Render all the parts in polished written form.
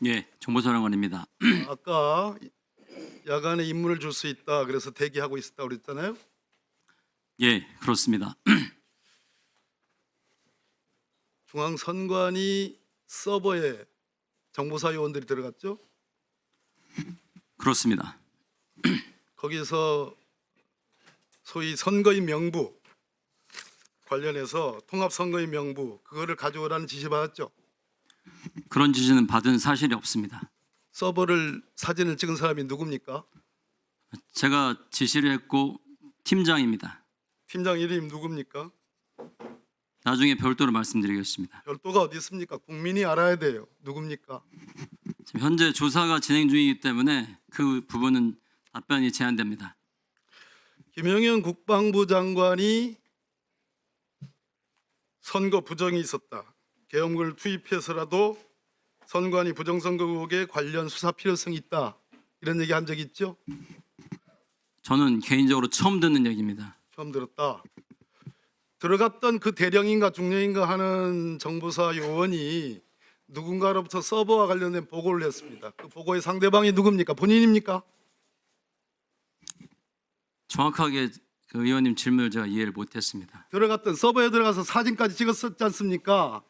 예, 정보사령관입니다. 아까 야간에 임무를 줄 수 있다. 그래서 대기하고 있었다고 그랬잖아요. 예, 그렇습니다. 중앙선관위 서버에 정보사 요원들이 들어갔죠. 그렇습니다. 거기서 소위 선거인 명부 관련해서 통합선거인 명부 그거를 가져오라는 지시 받았죠. 그런 지시는 받은 사실이 없습니다. 서버를 사진을 찍은 사람이 누굽니까? 제가 지시를 했고 팀장입니다. 팀장 이름 누굽니까? 나중에 별도로 말씀드리겠습니다. 별도가 어디 있습니까? 국민이 알아야 돼요. 누굽니까? 지금 현재 조사가 진행 중이기 때문에 그 부분은 답변이 제한됩니다. 김영현 국방부 장관이 선거 부정이 있었다. 계엄군을 투입해서라도 선관위 부정선거 의혹에 관련 수사 필요성이 있다. 이런 얘기 한 적 있죠? 저는 개인적으로 처음 듣는 얘기입니다. 처음 들었다. 들어갔던 그 대령인가 중령인가 하는 정보사 요원이 누군가로부터 서버와 관련된 보고를 했습니다. 그 보고의 상대방이 누굽니까? 본인입니까? 정확하게 그 의원님 질문을 제가 이해를 못했습니다. 들어갔던 서버에 들어가서 사진까지 찍었었지 않습니까?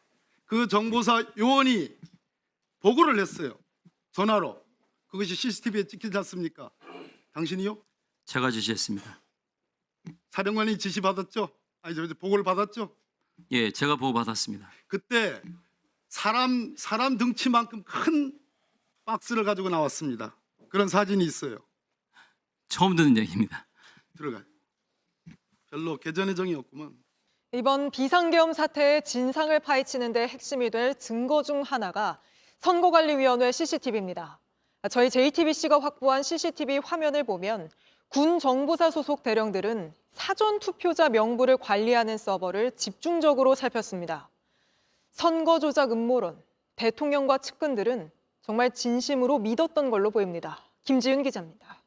그 정보사 요원이 보고를 했어요. 전화로. 그것이 CCTV에 찍히지 않습니까? 당신이요? 제가 지시했습니다. 사령관이 지시 받았죠? 아니 저 보고를 받았죠? 예, 제가 보고받았습니다. 그때 사람 등치만큼 큰 박스를 가지고 나왔습니다. 그런 사진이 있어요. 처음 듣는 얘기입니다. 들어가요. 별로 개전의 정이 없구만. 이번 비상계엄 사태의 진상을 파헤치는 데 핵심이 될 증거 중 하나가 선거관리위원회 CCTV입니다. 저희 JTBC가 확보한 CCTV 화면을 보면 군 정보사 소속 대령들은 사전 투표자 명부를 관리하는 서버를 집중적으로 살폈습니다. 선거 조작 음모론, 대통령과 측근들은 정말 진심으로 믿었던 걸로 보입니다. 김지윤 기자입니다.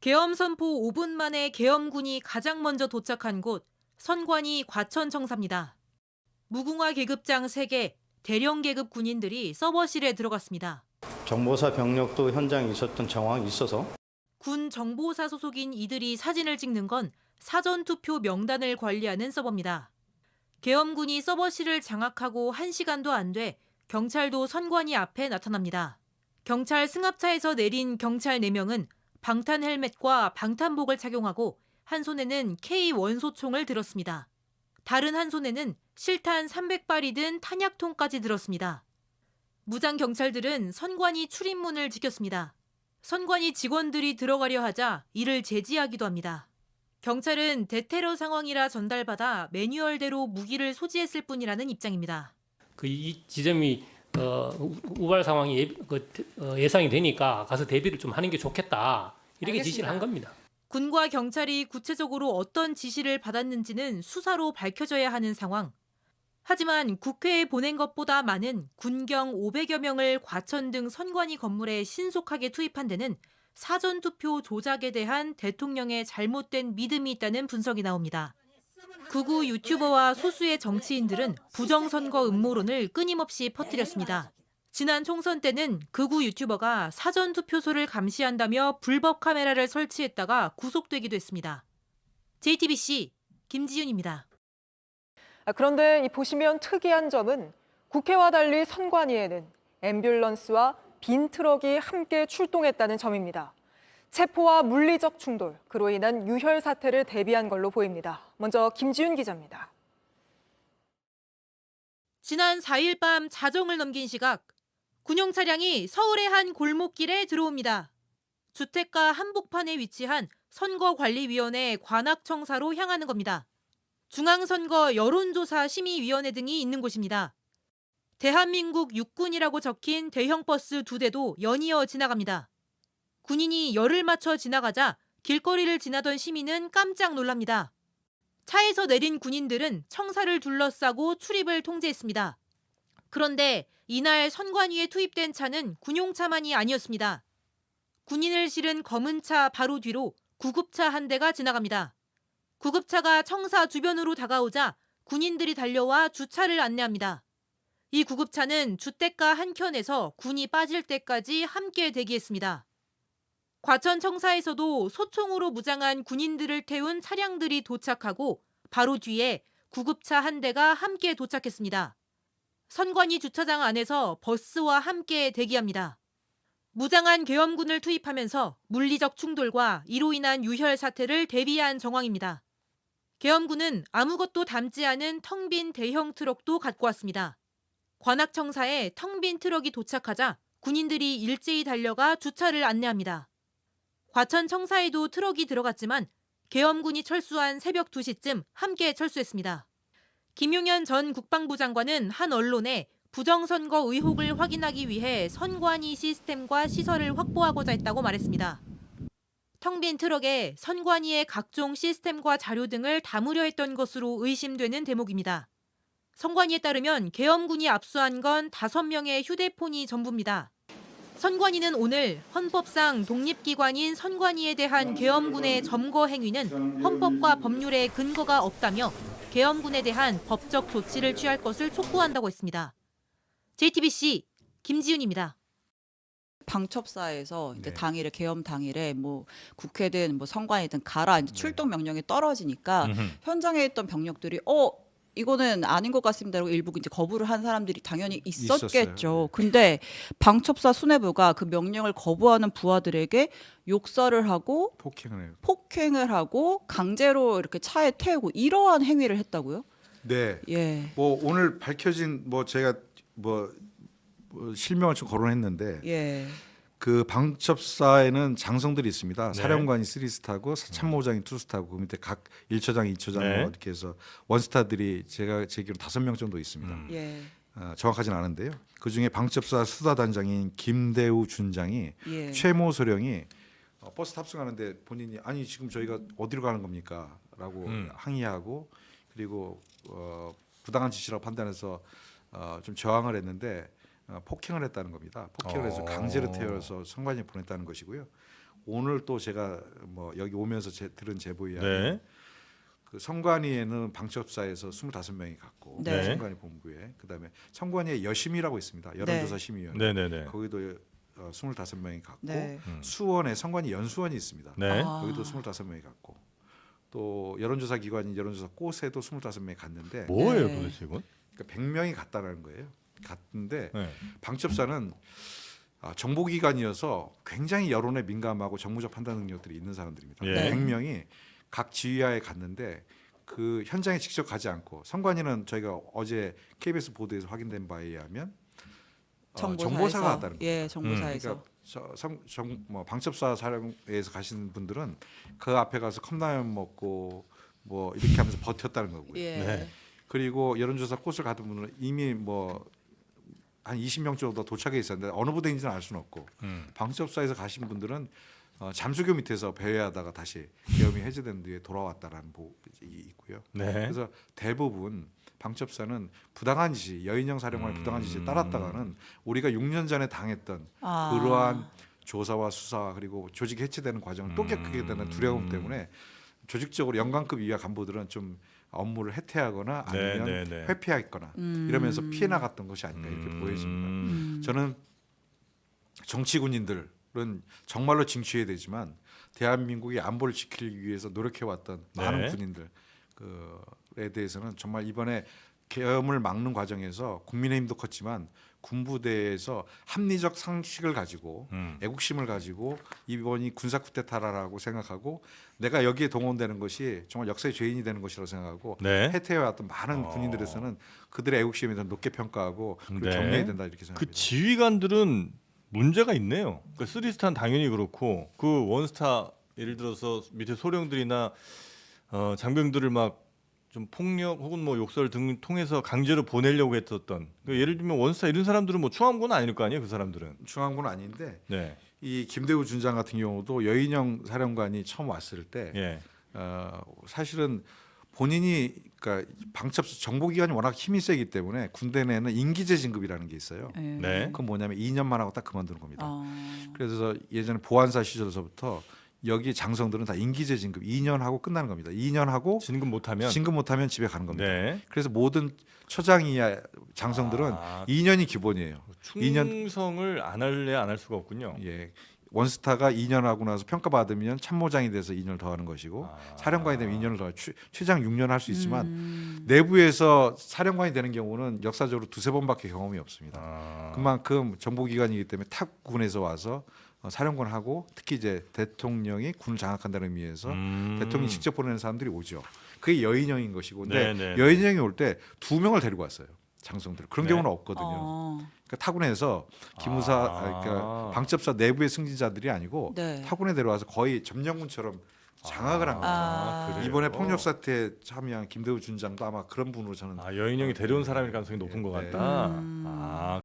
계엄 선포 5분 만에 계엄군이 가장 먼저 도착한 곳 선관위 과천청사입니다. 무궁화 계급장 3개, 대령 계급 군인들이 서버실에 들어갔습니다. 정보사 병력도 현장에 있었던 정황이 있어서 군 정보사 소속인 이들이 사진을 찍는 건 사전투표 명단을 관리하는 서버입니다. 계엄군이 서버실을 장악하고 1시간도 안 돼 경찰도 선관위 앞에 나타납니다. 경찰 승합차에서 내린 경찰 4명은 방탄 헬멧과 방탄복을 착용하고 한 손에는 K 원소총을 들었습니다. 다른 한 손에는 실탄 300발이 든 탄약통까지 들었습니다. 무장 경찰들은 선관위 출입문을 지켰습니다. 선관위 직원들이 들어가려 하자 이를 제지하기도 합니다. 경찰은 대테러 상황이라 전달받아 매뉴얼대로 무기를 소지했을 뿐이라는 입장입니다. 이 지점이 우발 상황이 예상이 되니까 가서 대비를 좀 하는 게 좋겠다. 이렇게 알겠습니다. 지시를 한 겁니다. 군과 경찰이 구체적으로 어떤 지시를 받았는지는 수사로 밝혀져야 하는 상황. 하지만 국회에 보낸 것보다 많은 군경 500여 명을 과천 등 선관위 건물에 신속하게 투입한 데는 사전투표 조작에 대한 대통령의 잘못된 믿음이 있다는 분석이 나옵니다. 극우 유튜버와 소수의 정치인들은 부정선거 음모론을 끊임없이 퍼뜨렸습니다. 지난 총선 때는 극우 유튜버가 사전투표소를 감시한다며 불법 카메라를 설치했다가 구속되기도 했습니다. JTBC 김지윤입니다. 그런데 보시면 특이한 점은 국회와 달리 선관위에는 앰뷸런스와 빈 트럭이 함께 출동했다는 점입니다. 체포와 물리적 충돌, 그로 인한 유혈 사태를 대비한 걸로 보입니다. 먼저 김지윤 기자입니다. 지난 4일 밤 자정을 넘긴 시각, 군용 차량이 서울의 한 골목길에 들어옵니다. 주택가 한복판에 위치한 선거관리위원회 관악청사로 향하는 겁니다. 중앙선거 여론조사 심의위원회 등이 있는 곳입니다. 대한민국 육군이라고 적힌 대형 버스 2대도 연이어 지나갑니다. 군인이 열을 맞춰 지나가자 길거리를 지나던 시민은 깜짝 놀랍니다. 차에서 내린 군인들은 청사를 둘러싸고 출입을 통제했습니다. 그런데 이날 선관위에 투입된 차는 군용차만이 아니었습니다. 군인을 실은 검은 차 바로 뒤로 구급차 한 대가 지나갑니다. 구급차가 청사 주변으로 다가오자 군인들이 달려와 주차를 안내합니다. 이 구급차는 주택가 한 켠에서 군이 빠질 때까지 함께 대기했습니다. 과천 청사에서도 소총으로 무장한 군인들을 태운 차량들이 도착하고 바로 뒤에 구급차 한 대가 함께 도착했습니다. 선관위 주차장 안에서 버스와 함께 대기합니다. 무장한 계엄군을 투입하면서 물리적 충돌과 이로 인한 유혈 사태를 대비한 정황입니다. 계엄군은 아무것도 담지 않은 텅 빈 대형 트럭도 갖고 왔습니다. 관악청사에 텅 빈 트럭이 도착하자 군인들이 일제히 달려가 주차를 안내합니다. 과천 청사에도 트럭이 들어갔지만 계엄군이 철수한 새벽 2시쯤 함께 철수했습니다. 김용현 전 국방부 장관은 한 언론에 부정선거 의혹을 확인하기 위해 선관위 시스템과 시설을 확보하고자 했다고 말했습니다. 텅 빈 트럭에 선관위의 각종 시스템과 자료 등을 담으려 했던 것으로 의심되는 대목입니다. 선관위에 따르면 계엄군이 압수한 건 5명의 휴대폰이 전부입니다. 선관위는 오늘 헌법상 독립기관인 선관위에 대한 계엄군의 점거 행위는 헌법과 법률에 근거가 없다며 계엄군에 대한 법적 조치를 취할 것을 촉구한다고 했습니다. JTBC 김지윤입니다. 방첩사에서 이제 네. 당일에 계엄 당일에 뭐 국회든 뭐 선관위든 가라 이제 출동 명령이 떨어지니까 현장에 있던 병력들이 이거는 아닌 것 같습니다라고 일부 이제 거부를 한 사람들이 당연히 있었겠죠. 있었어요. 근데 방첩사 수뇌부가 그 명령을 거부하는 부하들에게 욕설을 하고 폭행을 해요. 폭행을 하고 강제로 이렇게 차에 태우고 이러한 행위를 했다고요? 네. 예. 뭐 오늘 밝혀진 뭐 제가 뭐 실명을 좀 거론했는데 예. 그 방첩사에는 장성들이 있습니다. 네. 사령관이 3스타고 참모장이 2스타고 그 밑에 각 1처장, 2처장 네. 뭐 이렇게 해서 원스타들이 제가 제 기로 5명 정도 있습니다. 예. 정확하지는 않은데요. 그 중에 방첩사 수사단장인 김대우 준장이 예. 최모 소령이 버스 탑승하는데 본인이 아니 지금 저희가 어디로 가는 겁니까?라고 항의하고 그리고 부당한 지시라고 판단해서 좀 저항을 했는데 폭행을 했다는 겁니다. 폭행을 해서 강제로 태워서 선관위에 보냈다는 것이고요. 오늘 또 제가 뭐 여기 오면서 들은 제보에 의하면 네. 그 선관위에는 방첩사에서 25명이 갔고 네. 선관위 본부에 그다음에 선관위에 여심이라고 있습니다. 여론조사 심의위원회. 네네네. 거기도 25명이 갔고 네. 수원에 선관위 연수원이 있습니다. 네. 아. 여기도 25명이 갔고 또 여론조사 기관인 여론조사 꽃에도 25명이 갔는데 뭐예요 네. 도대체 이건? 그러니까 100명이 갔다는 거예요. 갔는데 네. 방첩사는 정보기관이어서 굉장히 여론에 민감하고 정무적 판단 능력들이 있는 사람들입니다. 예. 100명이 각 지휘하에 갔는데 그 현장에 직접 가지 않고 선관위는 저희가 어제 KBS 보도에서 확인된 바에 의하면 정보사가 갔다는 거예요. 예, 정보사에서. 그러니까 방첩사 사령에서 가시는 분들은 그 앞에 가서 컵라면 먹고 뭐 이렇게 하면서 버텼다는 거고요. 예. 네. 그리고 여론조사 꽃을 가던 분은 이미 뭐 한 20명 정도 도착해 있었는데 어느 부대인지는 알 수는 없고 방첩사에서 가신 분들은 잠수교 밑에서 배회하다가 다시 계엄이 해제된 뒤에 돌아왔다라는 보고이 있고요. 네. 그래서 대부분 방첩사는 부당한 지시, 여인영 사령관의 부당한 지시에 따랐다가는 우리가 6년 전에 당했던 그러한 조사와 수사 그리고 조직 해체되는 과정을 또 겪게 되는 두려움 때문에 조직적으로 영관급 이하 간부들은 좀 업무를 해태하거나 아니면 네, 네, 네. 회피하거나 이러면서 피해 나갔던 것이 아닌가 이렇게 보여집니다. 저는 정치 군인들은 정말로 징취해야 되지만 대한민국의 안보를 지키기 위해서 노력해왔던 많은 네. 군인들에 대해서는 정말 이번에 계엄을 막는 과정에서 국민의 힘도 컸지만 군부대에서 합리적 상식을 가지고 애국심을 가지고 이번이 군사 쿠데타라고 생각하고 내가 여기에 동원되는 것이 정말 역사의 죄인이 되는 것이라고 생각하고 네. 해태해왔던 많은 군인들에서는 그들의 애국심에 대해서 높게 평가하고 그리고 네. 격려해야 된다 이렇게 그 생각합니다. 지휘관들은 문제가 있네요. 그 3스타는 당연히 그렇고 그 원스타 예를 들어서 밑에 소령들이나 장병들을 막 좀 폭력 혹은 뭐 욕설 등 통해서 강제로 보내려고 했었던 그 예를 들면 원스타 이런 사람들은 뭐 중앙군 아닐 거 아니에요 그 사람들은. 중앙군은 아닌데 네. 이 김대우 준장 같은 경우도 여인영 사령관이 처음 왔을 때 예. 사실은 본인이 그러니까 방첩 정보기관이 워낙 힘이 세기 때문에 군대 내에는 인기제 진급이라는 게 있어요. 예. 네. 그건 뭐냐면 2년만 하고 딱 그만두는 겁니다. 아. 그래서 예전에 보안사 시절에서부터 여기 장성들은 다 임기제 진급 2년 하고 끝나는 겁니다. 2년 하고 진급 못하면 진급 못하면 집에 가는 겁니다. 네. 그래서 모든 처장 이하 장성들은 아, 2년이 기본이에요. 충성을 안 할래 안 할 수가 없군요. 예. 원스타가 2년 하고 나서 평가받으면 참모장이 돼서 2년을 더 하는 것이고 사령관이 되면 2년을 더 최장 6년 할 수 있지만 내부에서 사령관이 되는 경우는 역사적으로 두세 번밖에 경험이 없습니다. 그만큼 정보기관이기 때문에 탑군에서 와서 사령관하고 특히 이제 대통령이 군을 장악한다는 의미에서 대통령이 직접 보내는 사람들이 오죠. 그게 여인형인 것이고 근데 네, 네, 여인형이 올 때 2명을 데리고 왔어요. 장성들. 그런 네. 경우는 없거든요. 그러니까 타군에서 기무사 그러니까 방첩사 내부의 승진자들이 아니고 네. 타군에 데려와서 거의 점령군처럼 장악을 한 거죠. 아. 이번에 폭력 사태에 참여한 김대우 준장도 아마 그런 분으로 저는 여인형이 데려온 사람일 가능성이 높은 것 네. 같다. 아,